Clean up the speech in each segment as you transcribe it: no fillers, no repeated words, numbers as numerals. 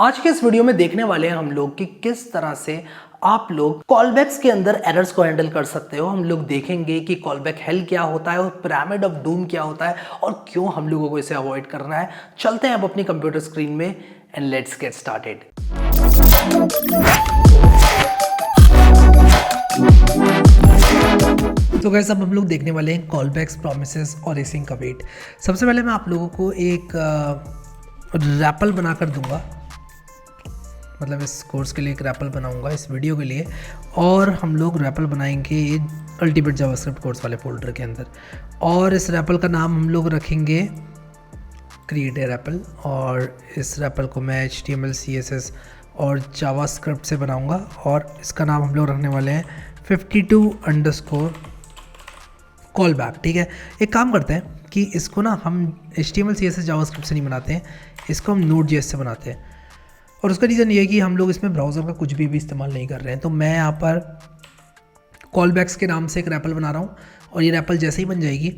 आज के इस वीडियो में देखने वाले हैं हम लोग कि किस तरह से आप लोग कॉलबैक्स के अंदर एरर्स को हैंडल कर सकते हो। हम लोग देखेंगे कि कॉलबैक हेल क्या होता है और पिरामिड ऑफ डूम क्या होता है और क्यों हम लोगों को इसे अवॉइड करना है। चलते हैं अब अपनी कंप्यूटर स्क्रीन में एंड लेट्स गेट स्टार्टेड। तो गाइस अब हम लोग देखने वाले हैं कॉलबैक्स, प्रॉमिसेस और एसिंग का वेट। सबसे पहले मैं आप लोगों को एक रैपल बनाकर दूंगा, मतलब इस कोर्स के लिए एक रैपल बनाऊंगा इस वीडियो के लिए, और हम लोग रैपल बनाएंगे अल्टीमेट जावास्क्रिप्ट कोर्स वाले फोल्डर के अंदर। और इस रैपल का नाम हम लोग रखेंगे क्रिएट ए रैपल, और इस रैपल को मैं HTML CSS और जावास्क्रिप्ट से बनाऊंगा और इसका नाम हम लोग रखने वाले हैं 52_ कॉलबैक। ठीक है, एक काम करते हैं कि इसको ना हम HTML CSS जावास्क्रिप्ट से नहीं बनाते हैं, इसको हम Node.js से बनाते हैं। और उसका रीज़न ये है कि हम लोग इसमें ब्राउज़र का कुछ भी इस्तेमाल नहीं कर रहे हैं। तो मैं यहाँ पर कॉलबैक्स के नाम से एक रैपल बना रहा हूँ और ये रैपल जैसे ही बन जाएगी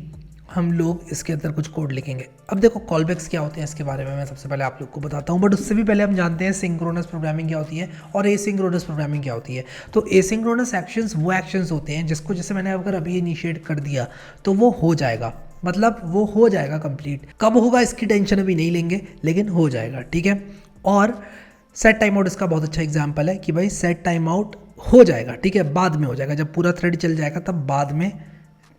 हम लोग इसके अंदर कुछ कोड लिखेंगे। अब देखो कॉलबैक्स क्या होते हैं इसके बारे में मैं सबसे पहले आप लोग को बताता हूँ, बट उससे भी पहले हम जानते हैं सिंक्रोनस प्रोग्रामिंग क्या होती है और एसिंक्रोनस प्रोग्रामिंग क्या होती है। तो एसिंक्रोनस एक्शंस वो एक्शंस होते हैं जिसको जैसे मैंने अगर अभी इनिशिएट कर दिया तो वो हो जाएगा, मतलब वो हो जाएगा कंप्लीट। कब होगा इसकी टेंशन अभी नहीं लेंगे, लेकिन हो जाएगा। ठीक है, और सेट टाइम आउट इसका बहुत अच्छा एग्जाम्पल है कि भाई सेट टाइम आउट हो जाएगा। ठीक है, बाद में हो जाएगा, जब पूरा थ्रेड चल जाएगा तब बाद में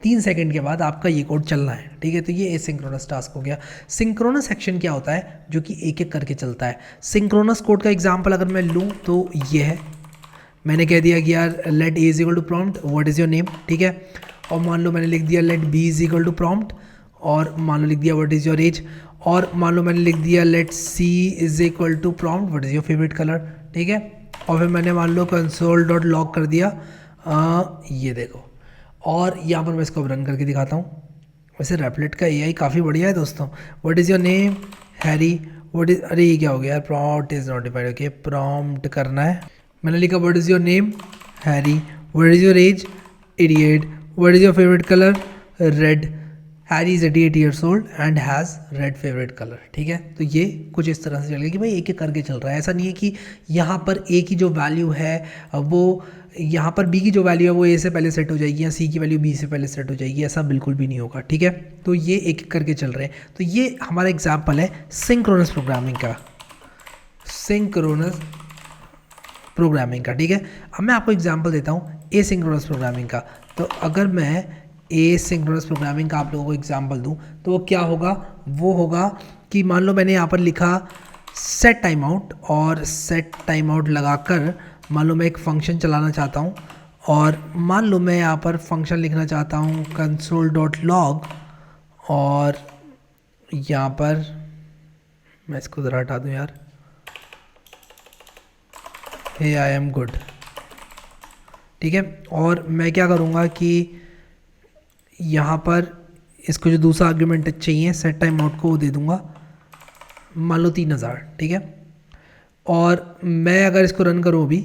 3 सेकंड के बाद आपका ये कोड चलना है। ठीक है, तो ये एसिंक्रोनस टास्क हो गया। सिंक्रोनस एक्शन क्या होता है जो कि एक एक करके चलता है। सिंक्रोनस कोड का एग्जाम्पल अगर मैं लूँ तो ये है, मैंने कह दिया कि यार let A = prompt what is your name. ठीक है, और मान लो मैंने लिख दिया लेट B = प्रॉम्प्ट, और मान लो लिख दिया व्हाट इज़ योर एज, और मान लो मैंने लिख दिया let C = prompt what is your favourite colour. ठीक है, और फिर मैंने मान लो console.log कर दिया ये देखो, और यहाँ पर मैं इसको रन करके दिखाता हूँ। वैसे रैपलेट का AI काफ़ी बढ़िया है दोस्तों। What is your name Harry, what is, अरे ये क्या हो गया यार, prompt is notified. Okay, prompt करना है। मैंने लिखा what is your name Harry, what is your age idiot, what is your favourite colour red, Harry is 88 years old and has red favourite colour. ठीक है, तो ये कुछ इस तरह से चल गया कि भाई एक एक करके चल रहा है। ऐसा नहीं है कि यहाँ पर A की जो वैल्यू है वो यहाँ पर B की जो वैल्यू है वो A से पहले सेट हो जाएगी या C की वैल्यू B से पहले सेट हो जाएगी, ऐसा बिल्कुल भी नहीं होगा। ठीक है, तो ये एक एक करके चल रहे हैं। तो ये हमारा एग्जाम्पल है सिंक्रोनस प्रोग्रामिंग का, सिंक्रोनस प्रोग्रामिंग का। ठीक है, अब मैं आपको एग्जाम्पल देता हूँ एसिंक्रोनस प्रोग्रामिंग का। तो अगर मैं एसिंक्रोनस प्रोग्रामिंग का आप लोगों को एग्जाम्पल दूँ तो वो क्या होगा, वो होगा कि मान लो मैंने यहाँ पर लिखा सेट टाइम आउट, और सेट टाइम आउट लगाकर मान लो मैं एक फंक्शन चलाना चाहता हूँ, और मान लो मैं यहाँ पर फंक्शन लिखना चाहता हूँ console.log, और यहाँ पर मैं इसको ज़रा हटा दूँ यार, हे आई एम गुड। ठीक है, और मैं क्या करूँगा कि यहाँ पर इसको जो दूसरा आर्ग्यूमेंट चाहिए सेट टाइम आउट को वो दे दूँगा, मान लो 3000। ठीक है, और मैं अगर इसको रन करूँ अभी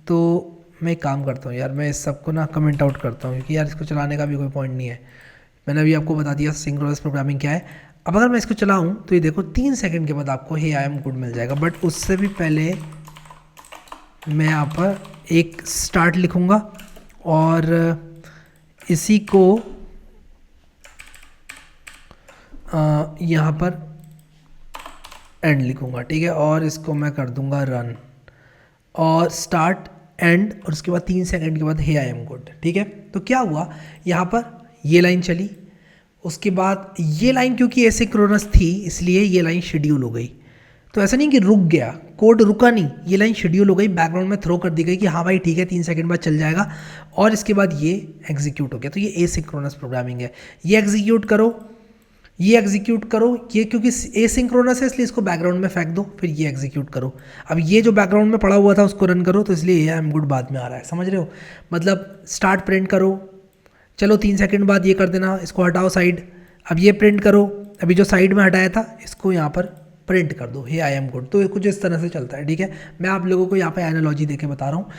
तो मैं एक काम करता हूँ यार, मैं इस सबको ना कमेंट आउट करता हूँ क्योंकि यार इसको चलाने का भी कोई पॉइंट नहीं है। मैंने अभी आपको बता दिया सिंक्रोनस प्रोग्रामिंग क्या है। अब अगर मैं इसको चलाऊँ तो ये देखो 3 सेकंड के बाद आपको हे आई एम गुड मिल जाएगा, बट उससे भी पहले मैं यहाँ पर एक स्टार्ट लिखूँगा और इसी को यहाँ पर एंड लिखूँगा। ठीक है, और इसको मैं कर दूँगा रन, और स्टार्ट एंड, और उसके बाद 3 सेकंड के बाद हे आई एम गुड। ठीक है, तो क्या हुआ यहाँ पर ये लाइन चली, उसके बाद ये लाइन क्योंकि एसिंक्रोनस थी इसलिए ये लाइन शेड्यूल हो गई। तो ऐसा नहीं कि रुक गया, कोड रुका नहीं, ये लाइन शेड्यूल हो गई, बैकग्राउंड में थ्रो कर दी गई कि हाँ भाई ठीक है 3 सेकंड बाद चल जाएगा, और इसके बाद ये एग्जीक्यूट हो गया। तो ये एसिंक्रोनस प्रोग्रामिंग है। ये एग्जीक्यूट करो, ये एग्जीक्यूट करो, ये क्योंकि एसिंक्रोनस है इसलिए इसको बैकग्राउंड में फेंक दो, फिर ये एग्जीक्यूट करो। अब ये जो बैकग्राउंड में पड़ा हुआ था उसको रन करो, तो इसलिए आई एम गुड बाद में आ रहा है, समझ रहे हो। मतलब स्टार्ट प्रिंट करो, चलो 3 सेकंड बाद ये कर देना, इसको हटाओ साइड, अब ये प्रिंट करो, अभी जो साइड में हटाया था इसको यहाँ पर प्रिंट कर दो, हे आई एम गुड। तो कुछ इस तरह से चलता है। ठीक है, मैं आप लोगों को यहाँ पे एनालॉजी देके बता रहा हूँ।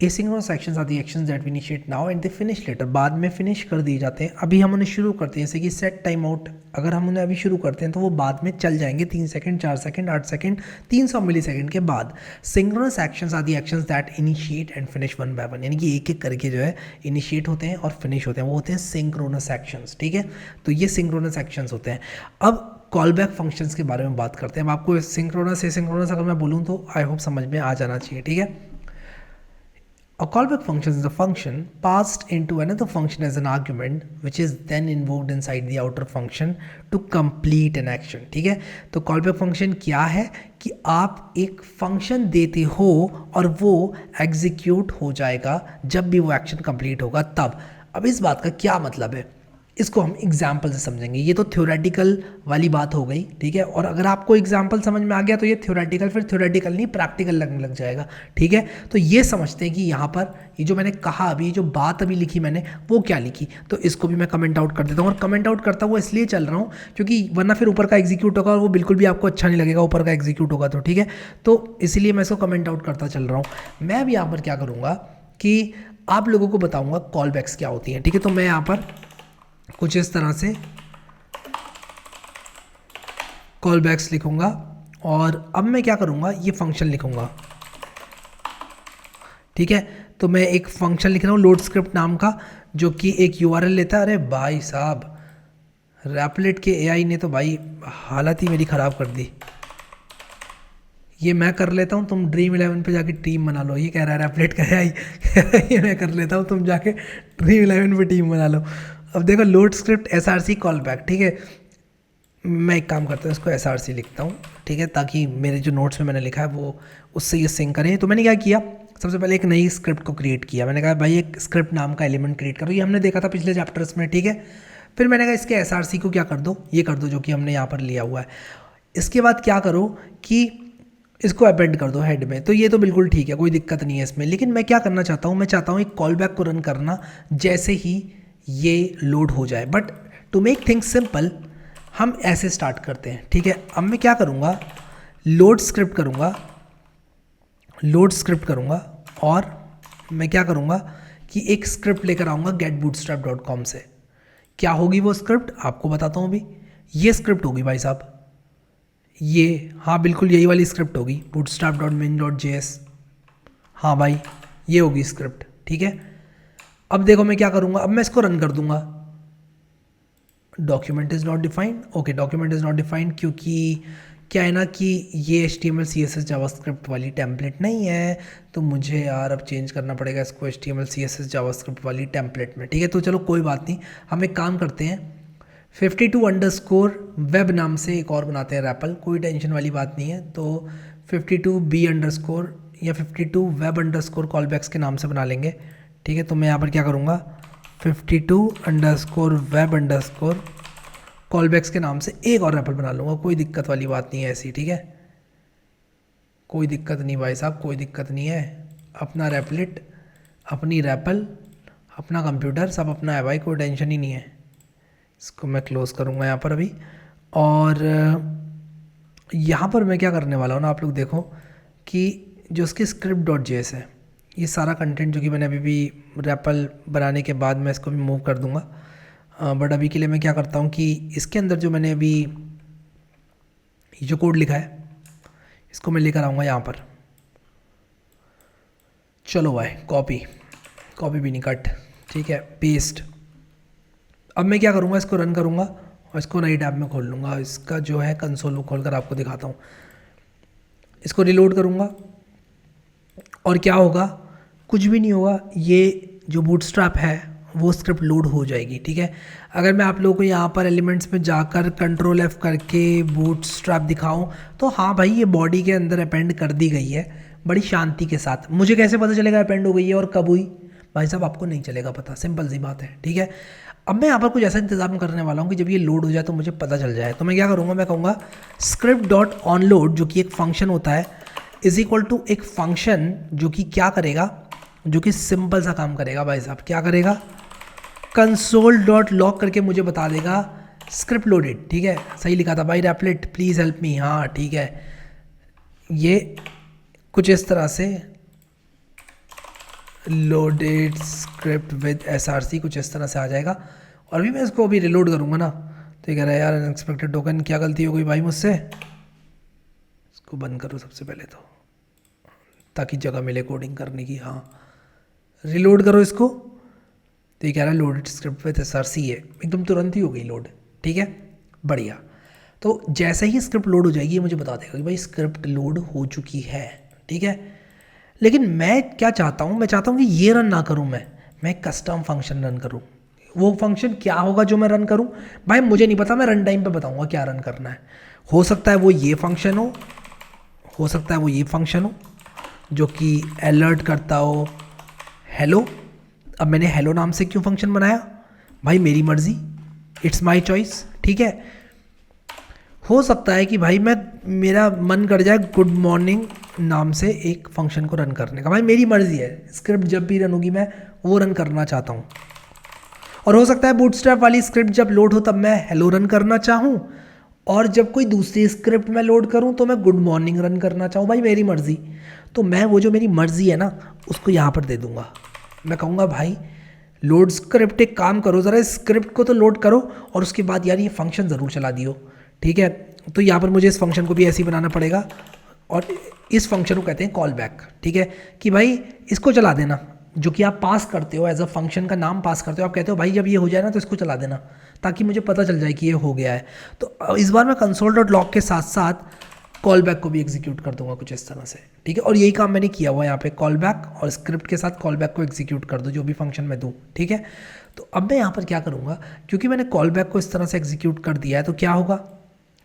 Asynchronous actions are the actions that we initiate now and they finish later, बाद में फिनिश कर दिए जाते हैं। अभी हम उन्हें शुरू करते हैं, जैसे कि सेट टाइम आउट, अगर हम उन्हें अभी शुरू करते हैं तो वो बाद में चल जाएंगे 3 second, 4 second, 8 second, 300 millisecond के बाद। Synchronous actions are the actions that initiate and finish one by one, यानी कि एक एक करके जो है इनिशिएट होते हैं और फिनिश होते हैं, वो होते हैं सिंक्रोनस एक्शंस। ठीक है, तो ये सिंक्रोनस एक्शंस होते हैं। अब कॉल बैक फंक्शंस के बारे में बात करते हैं। अब आपको सिंक्रोनस एसिंक्रोनस अगर मैं बोलूँ तो आई होप समझ में आ जाना चाहिए। ठीक है, a callback function is a function passed into another function as an argument which is then invoked inside the outer function to complete an action। ठीक है, तो callback function क्या है कि आप एक फंक्शन देते हो और वो एग्जीक्यूट हो जाएगा जब भी वो एक्शन कंप्लीट होगा तब। अब इस बात का क्या मतलब है, इसको हम एग्जाम्पल से समझेंगे। ये तो थ्योरेटिकल वाली बात हो गई। ठीक है, और अगर आपको एग्जाम्पल समझ में आ गया तो ये थ्योरेटिकल फिर थ्योरेटिकल नहीं प्रैक्टिकल लगने लग जाएगा। ठीक है, तो ये समझते हैं कि यहाँ पर ये जो मैंने कहा अभी, जो बात अभी लिखी मैंने, वो क्या लिखी, तो इसको भी मैं कमेंट आउट कर देता हूँ। और कमेंट आउट करता हुआ इसलिए चल रहा हूँ क्योंकि वरना फिर ऊपर का एग्जीक्यूट होगा और वो बिल्कुल भी आपको अच्छा नहीं लगेगा ऊपर का एग्जीक्यूट होगा तो। ठीक है, तो इसलिए मैं इसको कमेंट आउट करता चल रहा हूँ। मैं भी यहाँ पर क्या करूँगा कि आप लोगों को बताऊँगा कॉल बैक्स क्या होती हैं। ठीक है, तो मैं यहाँ पर कुछ इस तरह से कॉल बैक्स लिखूंगा और अब मैं क्या करूंगा, ये फंक्शन लिखूंगा। ठीक है, तो मैं एक फंक्शन लिख रहा हूँ लोड स्क्रिप्ट नाम का, जो कि एक यूआरएल लेता है। अरे भाई साहब, रैपलेट के एआई ने तो भाई हालत ही मेरी ख़राब कर दी। ये मैं कर लेता हूँ, तुम ड्रीम 11 पे जाके टीम बना लो। ये कह रहा है रैपलेट का एआई ये मैं कर लेता हूँ, तुम जाके ड्रीम 11 पे टीम बना लो। अब देखो load script SRC call back. ठीक है, मैं एक काम करता हूँ, इसको एसआरसी लिखता हूँ। ठीक है, ताकि मेरे जो नोट्स में मैंने लिखा है वो उससे ये सिंक करें। तो मैंने क्या किया, सबसे पहले एक नई स्क्रिप्ट को क्रिएट किया। मैंने कहा भाई एक स्क्रिप्ट नाम का एलिमेंट क्रिएट करो, ये हमने देखा था पिछले चैप्टर्स में। ठीक है, फिर मैंने कहा इसके एसआरसी को क्या कर दो, ये कर दो जो कि हमने यहाँ पर लिया हुआ है। इसके बाद क्या करो कि इसको अपेंड कर दो हेड में। तो ये तो बिल्कुल ठीक है, कोई दिक्कत नहीं है इसमें। लेकिन मैं क्या करना चाहता हूँ, मैं चाहता हूँ एक कॉल बैक को रन करना जैसे ही ये लोड हो जाए। But to make things simple हम ऐसे स्टार्ट करते हैं। ठीक है, अब मैं क्या करूँगा, लोड स्क्रिप्ट करूँगा और मैं क्या करूँगा कि एक स्क्रिप्ट लेकर आऊँगा getbootstrap.com से। क्या होगी वो स्क्रिप्ट, आपको बताता हूँ अभी। ये स्क्रिप्ट होगी भाई साहब, ये, हाँ बिल्कुल यही वाली स्क्रिप्ट होगी, bootstrap.min.js। हाँ भाई, ये होगी स्क्रिप्ट। ठीक है, अब देखो मैं क्या करूँगा, अब मैं इसको रन कर दूंगा। Document is not defined, okay document is not defined, क्योंकि क्या है ना कि ये HTML CSS जावास्क्रिप्ट वाली टेम्पलेट नहीं है, तो मुझे यार अब चेंज करना पड़ेगा इसको HTML CSS जावास्क्रिप्ट वाली टेम्पलेट में। ठीक है, तो चलो कोई बात नहीं, हम एक काम करते हैं 52_web नाम से एक और बनाते हैं रैपल, कोई टेंशन वाली बात नहीं है। तो 52b_ या 52web_ कॉलबैक्स के नाम से बना लेंगे। ठीक है, तो मैं यहाँ पर क्या करूँगा 52_web_ कॉलबैक्स के नाम से एक और रैपल बना लूँगा, कोई दिक्कत वाली बात नहीं है ऐसी। ठीक है, कोई दिक्कत नहीं भाई साहब, कोई दिक्कत नहीं है। अपना रैपलेट, अपनी रैपल, अपना कंप्यूटर सब अपना है भाई, कोई टेंशन ही नहीं है। इसको मैं क्लोज करूँगा यहाँ पर अभी। और यहाँ पर मैं क्या करने वाला हूँ ना, आप लोग देखो कि जो उसकी script.js है, ये सारा कंटेंट जो कि मैंने अभी भी रैपल बनाने के बाद मैं इसको भी मूव कर दूँगा। बट अभी के लिए मैं क्या करता हूँ कि इसके अंदर जो मैंने अभी ये जो कोड लिखा है इसको मैं लेकर आऊँगा यहाँ पर। चलो भाई, कॉपी भी नहीं कट। ठीक है, पेस्ट। अब मैं क्या करूँगा, इसको रन करूँगा और इसको नई टैब में खोल लूँगा। इसका जो है कंसोल खोल कर आपको दिखाता हूँ। इसको रिलोड करूँगा और क्या होगा, कुछ भी नहीं होगा। ये जो बूटस्ट्रैप है वो स्क्रिप्ट लोड हो जाएगी। ठीक है, अगर मैं आप लोगों को यहाँ पर एलिमेंट्स में जाकर Ctrl+F करके बूटस्ट्रैप दिखाऊं तो हाँ भाई, ये बॉडी के अंदर अपेंड कर दी गई है बड़ी शांति के साथ। मुझे कैसे पता चलेगा अपेंड हो गई है और कब हुई, भाई साहब आपको नहीं चलेगा पता, सिंपल सी बात है। ठीक है, अब मैं यहाँ पर कुछ ऐसा इंतजाम करने वाला हूँ कि जब ये लोड हो जाए तो मुझे पता चल जाए। तो मैं क्या करूँगा, मैं कहूँगा script.onload जो कि एक फंक्शन होता है इज इक्वल टू एक फंक्शन जो कि क्या करेगा, जो कि सिंपल सा काम करेगा भाई साहब। क्या करेगा, console.log करके मुझे बता देगा स्क्रिप्ट लोडेड। ठीक है, सही लिखा था भाई, रैपलेट प्लीज़ हेल्प मी। हाँ ठीक है, ये कुछ इस तरह से लोडेड स्क्रिप्ट विद SRC कुछ इस तरह से आ जाएगा। और भी मैं इसको अभी रिलोड करूँगा ना, तो ये कह रहा है यार अनएक्सपेक्टेड टोकन, क्या गलती हो गई भाई मुझसे। इसको बंद करो सबसे पहले तो, ताकि जगह मिले कोडिंग करने की। हाँ, रिलोड करो इसको, तो ये कह रहा है लोडेड स्क्रिप्ट विद SRC है, एकदम तुरंत ही हो गई लोड। ठीक है, बढ़िया। तो जैसे ही स्क्रिप्ट लोड हो जाएगी ये मुझे बता देगा कि भाई स्क्रिप्ट लोड हो चुकी है। ठीक है, लेकिन मैं क्या चाहता हूँ, मैं चाहता हूँ कि ये रन ना करूँ, मैं कस्टम फंक्शन रन करूँ। वो फंक्शन क्या होगा जो मैं रन करूँ, भाई मुझे नहीं पता, मैं रन टाइम पे बताऊँगा क्या रन करना है। हो सकता है वो ये फंक्शन हो सकता है वो ये फंक्शन हो जो कि अलर्ट करता हो हेलो। अब मैंने हेलो नाम से क्यों फंक्शन बनाया, भाई मेरी मर्जी, इट्स माय चॉइस। ठीक है, हो सकता है कि भाई मेरा मन कर जाए गुड मॉर्निंग नाम से एक फंक्शन को रन करने का, भाई मेरी मर्जी है, स्क्रिप्ट जब भी रन होगी मैं वो रन करना चाहता हूँ। और हो सकता है बूटस्ट्रैप वाली स्क्रिप्ट जब लोड हो तब मैं हेलो रन करना चाहूँ, और जब कोई दूसरी स्क्रिप्ट मैं लोड करूँ तो मैं गुड मॉर्निंग रन करना चाहूँ, भाई मेरी मर्जी। तो मैं वो जो मेरी मर्जी है ना उसको यहाँ पर दे दूँगा। मैं कहूँगा भाई लोड स्क्रिप्ट, एक काम करो ज़रा स्क्रिप्ट को तो लोड करो और उसके बाद यार ये फंक्शन ज़रूर चला दियो। ठीक है, तो यहाँ पर मुझे इस फंक्शन को भी ऐसे ही बनाना पड़ेगा, और इस फंक्शन को कहते हैं कॉल बैक। ठीक है, कि भाई इसको चला देना, जो कि आप पास करते हो एज अ फंक्शन का नाम पास करते हो, आप कहते हो भाई जब ये हो जाए ना तो इसको चला देना, ताकि मुझे पता चल जाए कि ये हो गया है। तो इस बार मैं console.log के साथ साथ कॉल बैक को भी एग्जीक्यूट कर दूंगा कुछ इस तरह से। ठीक है, और यही काम मैंने किया हुआ है यहाँ पे, कॉल बैक और स्क्रिप्ट के साथ कॉल बैक को एग्जीक्यूट कर दो जो भी फंक्शन मैं दूँ। ठीक है, तो अब मैं यहाँ पर क्या करूँगा, क्योंकि मैंने कॉल बैक को इस तरह से एग्जीक्यूट कर दिया है, तो क्या होगा,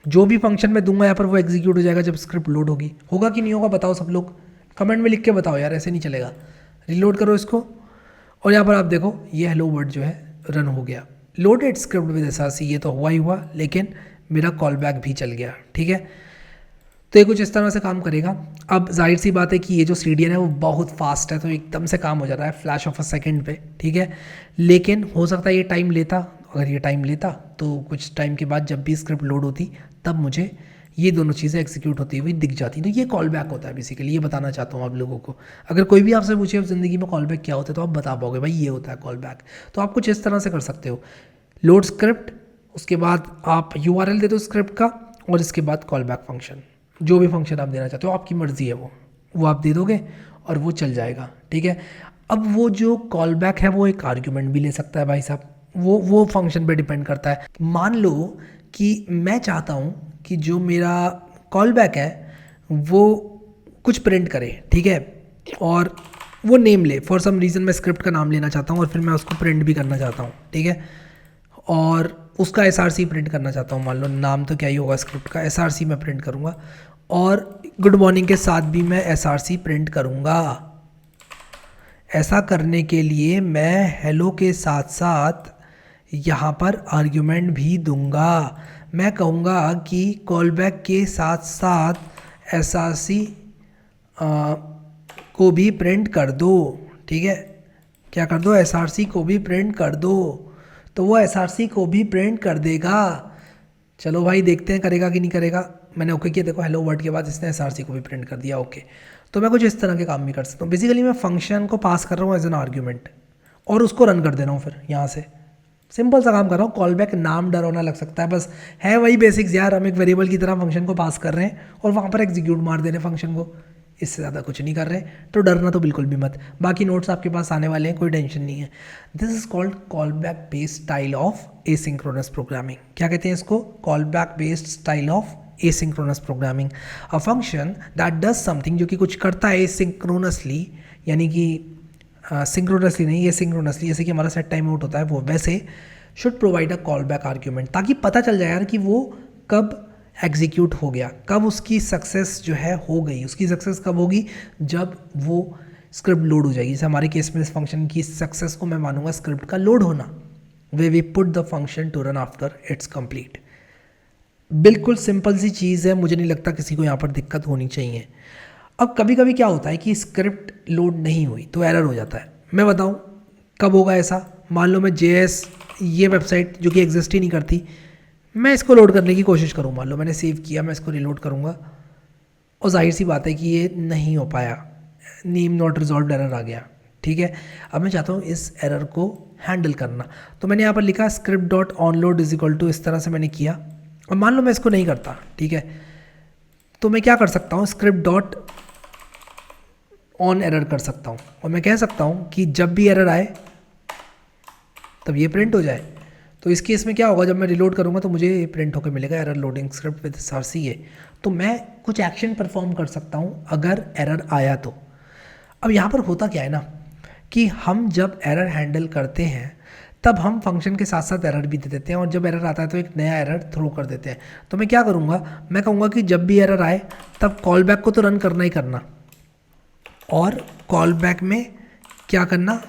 जो भी फंक्शन मैं दूंगा यहाँ पर वो एग्जीक्यूट हो जाएगा जब स्क्रिप्ट लोड होगी। होगा कि नहीं होगा बताओ सब लोग, कमेंट में लिख के बताओ यार, ऐसे नहीं चलेगा। रिलोड करो इसको, और यहाँ पर आप देखो ये हेलो वर्ड जो है रन हो गया। लोडेड स्क्रिप्ट विद SRC, ये तो हुआ ही हुआ, लेकिन मेरा कॉल बैक भी चल गया। ठीक है, तो ये कुछ इस तरह से काम करेगा। अब जाहिर सी बात है कि ये जो CDN है वो बहुत फास्ट है, तो एकदम से काम हो जा रहा है फ्लैश ऑफ अ सेकेंड पे। ठीक है, लेकिन हो सकता है ये टाइम लेता, अगर ये टाइम लेता तो कुछ टाइम के बाद जब भी स्क्रिप्ट लोड होती तब मुझे ये दोनों चीज़ें एग्जीक्यूट होती हुई दिख जाती। तो ये कॉल बैक होता है बेसिकली, ये बताना चाहता हूँ आप लोगों को। अगर कोई भी आपसे पूछे अब ज़िंदगी में कॉल बैक क्या होता है तो आप बता पाओगे भाई ये होता है कॉल बैक। तो आप कुछ इस तरह से कर सकते हो, लोड स्क्रिप्ट, उसके बाद आप URL दे दो स्क्रिप्ट का, और इसके बाद कॉल बैक फंक्शन, जो भी फंक्शन आप देना चाहते हो आपकी मर्ज़ी है वो आप दे दोगे और वो चल जाएगा। ठीक है, अब वो जो कॉल बैक है वो एक आर्ग्यूमेंट भी ले सकता है भाई साहब, वो फंक्शन पे डिपेंड करता है। मान लो कि मैं चाहता हूँ कि जो मेरा कॉल बैक है वो कुछ प्रिंट करे। ठीक है, और वो नेम ले, फॉर सम रीज़न मैं स्क्रिप्ट का नाम लेना चाहता हूँ और फिर मैं उसको प्रिंट भी करना चाहता हूँ। ठीक है, और उसका SRC प्रिंट करना चाहता हूँ, मान लो नाम तो क्या ही होगा स्क्रिप्ट का, SRC मैं प्रिंट करूँगा, और गुड मॉर्निंग के साथ भी मैं SRC प्रिंट करूँगा। ऐसा करने के लिए मैं हेलो के साथ साथ यहाँ पर आर्ग्यूमेंट भी दूंगा। मैं कहूँगा कि कॉल बैक के साथ साथ SRC को भी प्रिंट कर दो। ठीक है, क्या कर दो, SRC को भी प्रिंट कर दो, तो वो SRC को भी प्रिंट कर देगा। चलो भाई देखते हैं करेगा कि नहीं करेगा। मैंने ओके किया, देखो हेलो वर्ड के बाद इसने SRC को भी प्रिंट कर दिया। ओके, तो मैं कुछ इस तरह के काम भी कर सकता हूँ। बेसिकली मैं फंक्शन को पास कर रहा हूँ एज एन आर्ग्यूमेंट और उसको रन कर दे रहा हूँ फिर यहाँ से। सिंपल सा काम कर रहा हूँ। कॉल बैक नाम डरावना लग सकता है, बस है वही बेसिक्स यार, हम एक वेरिएबल की तरह फंक्शन को पास कर रहे हैं और वहाँ पर एग्जीक्यूट मार दे रहे हैं फंक्शन को, इससे ज़्यादा कुछ नहीं कर रहे। तो डरना तो बिल्कुल भी मत, बाकी नोट्स आपके पास आने वाले हैं, कोई टेंशन नहीं है। This is called call back based style of asynchronous programming. क्या कहते हैं इसको, call back based style of asynchronous programming. A function that does something, जो कि कुछ करता है एसिंक्रोनसली, यानी कि सिंक्रोनसली नहीं, ये सिंक्रोनसली, जैसे कि हमारा सेट टाइम आउट होता है वो वैसे, should provide a call back argument, ताकि पता चल जाए यार कि वो कब एग्जीक्यूट हो गया, कब उसकी सक्सेस जो है हो गई। उसकी सक्सेस कब होगी, जब वो स्क्रिप्ट लोड हो जाएगी। जैसे हमारे केस में इस फंक्शन की सक्सेस को मैं मानूंगा स्क्रिप्ट का लोड होना, way we put the function to run after it's complete. बिल्कुल सिंपल सी चीज़ है, मुझे नहीं लगता किसी को यहाँ पर दिक्कत होनी चाहिए। अब कभी कभी क्या होता है कि स्क्रिप्ट लोड नहीं हुई तो एरर हो जाता है। मैं बताऊँ कब होगा ऐसा, मान लो मैं JS, ये वेबसाइट जो कि एग्जिस्ट ही नहीं करती, मैं इसको लोड करने की कोशिश करूँ, मान लो मैंने सेव किया, मैं इसको रिलोड करूँगा और जाहिर सी बात है कि ये नहीं हो पाया, नेम नॉट रिजॉल्व एरर आ गया। ठीक है। अब मैं चाहता हूँ इस एरर को हैंडल करना, तो मैंने यहाँ पर लिखा script dot onload is equal to, इस तरह से मैंने किया। और मान लो मैं इसको नहीं करता, ठीक है, तो मैं क्या कर सकता हूँ, स्क्रिप्ट डॉट ऑन एरर कर सकता हूँ और मैं कह सकता हूँ कि जब भी एरर आए तब ये प्रिंट हो जाए। तो इस केस में क्या होगा, जब मैं रिलोड करूँगा तो मुझे प्रिंट होकर मिलेगा error loading script with SRC है। तो मैं कुछ एक्शन परफॉर्म कर सकता हूँ अगर एरर आया तो। अब यहाँ पर होता क्या है ना कि हम जब एरर हैंडल करते हैं तब हम फंक्शन के साथ साथ एरर भी दे देते हैं और जब एरर आता है तो एक नया एरर थ्रो कर देते हैं। तो मैं क्या करूँगा, मैं कहूँगा कि जब भी एरर आए तब कॉल बैक को तो रन करना ही करना, और कॉल बैक में क्या करना,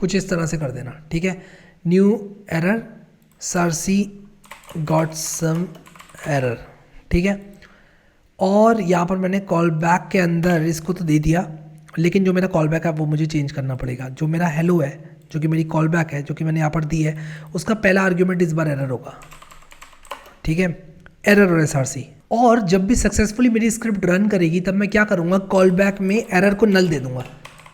कुछ इस तरह से कर देना, ठीक है, new error SRC got some error, ठीक है। और यहाँ पर मैंने कॉल बैक के अंदर इसको तो दे दिया, लेकिन जो मेरा कॉल बैक है वो मुझे चेंज करना पड़ेगा। जो मेरा हेलो है, जो कि मेरी कॉल बैक है, जो कि मैंने यहाँ पर दी है, उसका पहला आर्ग्यूमेंट इस बार एरर होगा, ठीक है, एरर और SRC। और जब भी सक्सेसफुली मेरी स्क्रिप्ट रन करेगी तब मैं क्या करूँगा, कॉल बैक में एरर को नल दे दूंगा।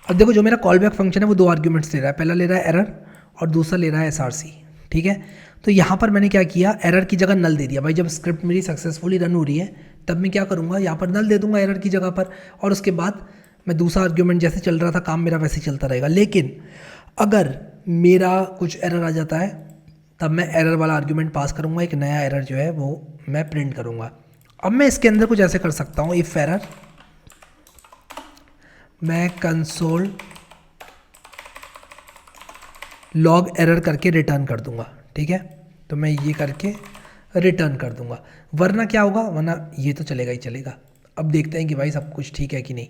अब देखो जो मेरा कॉल बैक फंक्शन है वो दो आर्ग्यूमेंट्स ले रहा है, पहला ले रहा है एरर और दूसरा ले रहा है SRC, ठीक है। तो यहाँ पर मैंने क्या किया, एरर की जगह नल दे दिया। भाई जब स्क्रिप्ट मेरी सक्सेसफुली रन हो रही है तब मैं क्या करूँगा, यहाँ पर नल दे दूंगा एरर की जगह पर, और उसके बाद मैं दूसरा आर्ग्यूमेंट जैसे चल रहा था काम मेरा वैसे ही चलता रहेगा। लेकिन अगर मेरा कुछ एरर आ जाता है तब मैं एरर वाला आर्ग्यूमेंट पास करूँगा, एक नया एरर जो है वो मैं प्रिंट करूँगा। अब मैं इसके अंदर कुछ ऐसे कर सकता हूँ, इफ एरर मैं कंसोल लॉग एरर करके रिटर्न कर दूंगा, ठीक है। तो मैं ये करके रिटर्न कर दूंगा, वरना क्या होगा, वरना ये तो चलेगा ही चलेगा। अब देखते हैं कि भाई सब कुछ ठीक है कि नहीं।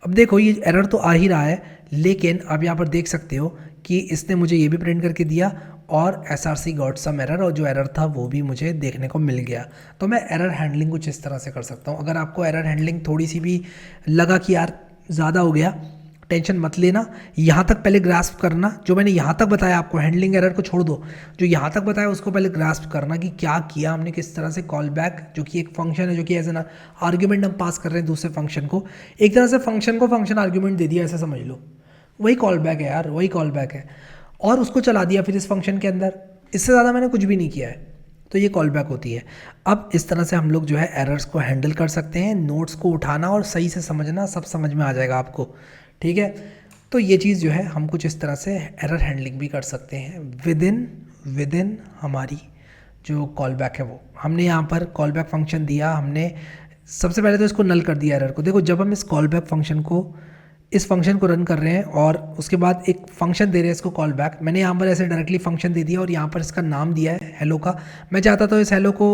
अब देखो ये एरर तो आ ही रहा है, लेकिन आप यहाँ पर देख सकते हो कि इसने मुझे ये भी प्रिंट करके दिया और SRC गॉट सम एरर, और जो एरर था वो भी मुझे देखने को मिल गया। तो मैं एरर हैंडलिंग कुछ इस तरह से कर सकता हूँ। अगर आपको एरर हैंडलिंग थोड़ी सी भी लगा कि यार ज़्यादा हो गया, टेंशन मत लेना, यहाँ तक पहले ग्रास्प करना। जो मैंने यहाँ तक बताया आपको, हैंडलिंग एरर को छोड़ दो, जो यहाँ तक बताया उसको पहले ग्रास्प करना कि क्या किया हमने, किस तरह से कॉल बैक, जो कि एक फंक्शन है, जो कि एज एन आर्ग्यूमेंट हम पास कर रहे हैं दूसरे फंक्शन को, एक तरह से फंक्शन को फंक्शन आर्ग्यूमेंट दे दिया, ऐसा समझ लो, वही कॉल बैक है यार, वही कॉल बैक है, और उसको चला दिया फिर इस फंक्शन के अंदर। इससे ज़्यादा मैंने कुछ भी नहीं किया है, तो ये कॉल बैक होती है। अब इस तरह से हम लोग जो है एरर्स को हैंडल कर सकते हैं। नोट्स को उठाना और सही से समझना, सब समझ में आ जाएगा आपको, ठीक है। तो ये चीज़ जो है हम कुछ इस तरह से एरर हैंडलिंग भी कर सकते हैं विद इन हमारी जो कॉल बैक है वो। हमने यहाँ पर कॉल बैक फंक्शन दिया, हमने सबसे पहले तो इसको नल कर दिया एरर को। देखो जब हम इस कॉल बैक फंक्शन को, इस फंक्शन को रन कर रहे हैं और उसके बाद एक फंक्शन दे रहे हैं इसको कॉल बैक, मैंने यहाँ पर ऐसे डायरेक्टली फंक्शन दे दिया और यहाँ पर इसका नाम दिया है हेलो का। मैं चाहता था इस हेलो को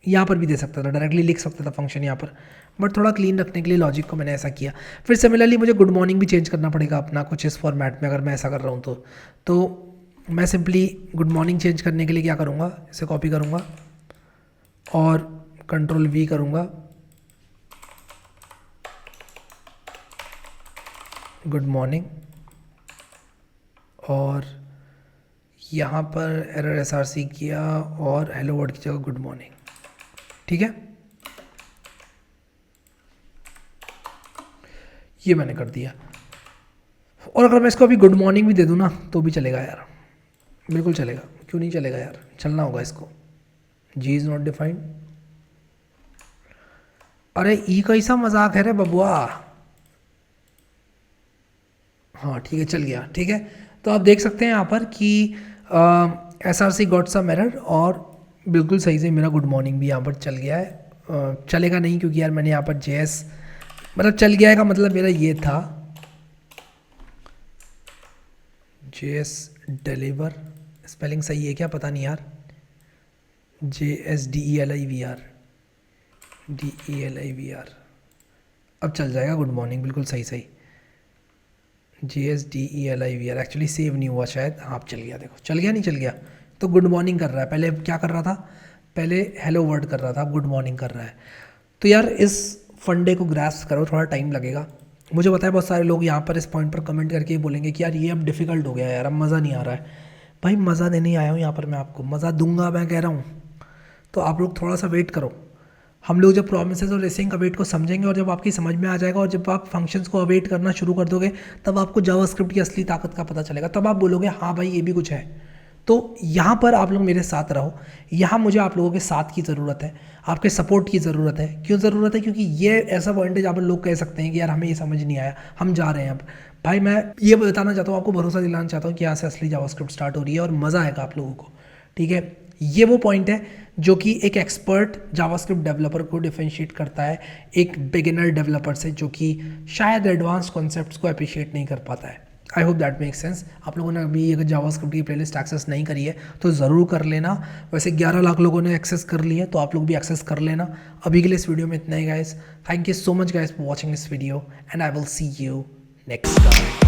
यहाँ पर भी दे सकता था, डायरेक्टली लिख सकता था फंक्शन यहाँ पर, बट थोड़ा क्लीन रखने के लिए लॉजिक को मैंने ऐसा किया। फिर सिमिलरली मुझे गुड मॉर्निंग भी चेंज करना पड़ेगा अपना कुछ इस फॉर्मेट में, अगर मैं ऐसा कर रहा हूँ तो मैं सिंपली गुड मॉर्निंग चेंज करने के लिए क्या करूँगा, इसे कॉपी करूँगा और Ctrl+V करूँगा, गुड मॉर्निंग, और यहाँ पर एरर SRC किया और हेलो वर्ड की जगह गुड मॉर्निंग, ठीक है। ये मैंने कर दिया। और अगर मैं इसको अभी गुड मॉर्निंग भी दे दूँ ना तो भी चलेगा यार, बिल्कुल चलेगा, क्यों नहीं चलेगा यार, चलना होगा इसको। जी इज़ नॉट डिफाइंड, अरे ई कैसा मजाक है रे बबुआ। हाँ ठीक है, चल गया, ठीक है। तो आप देख सकते हैं यहाँ पर कि SRC गॉट सम एरर, और बिल्कुल सही से मेरा गुड मॉर्निंग भी यहाँ पर चल गया है। चलेगा नहीं क्योंकि यार मैंने यहाँ पर JS, मतलब चल गया है का मतलब मेरा ये था JS डिलीवर, स्पेलिंग सही है क्या पता नहीं यार, JSDELIVR, DELIVR, अब चल जाएगा गुड मॉर्निंग, बिल्कुल सही सही, JSDELIVR, एक्चुअली सेव नहीं हुआ शायद, हाँ चल गया, देखो चल गया, नहीं चल गया तो गुड मॉर्निंग कर रहा है। पहले क्या कर रहा था, पहले हेलो वर्ड कर रहा था, गुड मॉर्निंग कर रहा है। तो यार इस फंडे को ग्रास्प करो, थोड़ा टाइम लगेगा। मुझे पता है बहुत सारे लोग यहाँ पर इस पॉइंट पर कमेंट करके बोलेंगे कि यार ये अब डिफ़िकल्ट हो गया यार, अब मज़ा नहीं आ रहा है। भाई मज़ा देने ही आया हूँ यहाँ पर, मैं आपको मज़ा दूंगा, मैं कह रहा हूँ। तो आप लोग थोड़ा सा वेट करो, हम लोग जब प्रोमिसेस और रेसिंग अवेट को समझेंगे और जब आपकी समझ में आ जाएगा और जब आप फंक्शंस को अवेट करना शुरू कर दोगे तब आपको जावास्क्रिप्ट की असली ताकत का पता चलेगा। तब आप बोलोगे हाँ भाई ये भी कुछ है। तो यहाँ पर आप लोग मेरे साथ रहो, यहाँ मुझे आप लोगों के साथ की ज़रूरत है, आपके सपोर्ट की ज़रूरत है। क्यों ज़रूरत है? क्योंकि ये ऐसा पॉइंट है जहाँ पर लोग कह सकते हैं कि यार हमें ये समझ नहीं आया, हम जा रहे हैं अब। भाई मैं ये बताना चाहता हूँ, आपको भरोसा दिलाना चाहता हूँ कि यहाँ से असली जावास्क्रिप्ट स्टार्ट हो रही है और मज़ा आएगा आप लोगों को। ठीक है, ये वो पॉइंट है जो कि एक एक्सपर्ट जावास्क्रिप्ट डेवलपर को डिफरेंशिएट करता है एक बिगिनर डेवलपर से, जो कि शायद एडवांस कॉन्सेप्ट्स को अप्रिशिएट नहीं कर पाता है। I hope that make sense. आप लोगों ने अभी अगर जावास्क्रिप्ट की प्लेलिस्ट एक्सेस नहीं करी है तो ज़रूर कर लेना। वैसे 11 लाख लोगों ने एक्सेस कर ली है, तो आप लोग भी एक्सेस कर लेना। अभी के लिए इस वीडियो में इतना ही guys. Thank you so much guys for watching this video and I will see you next time.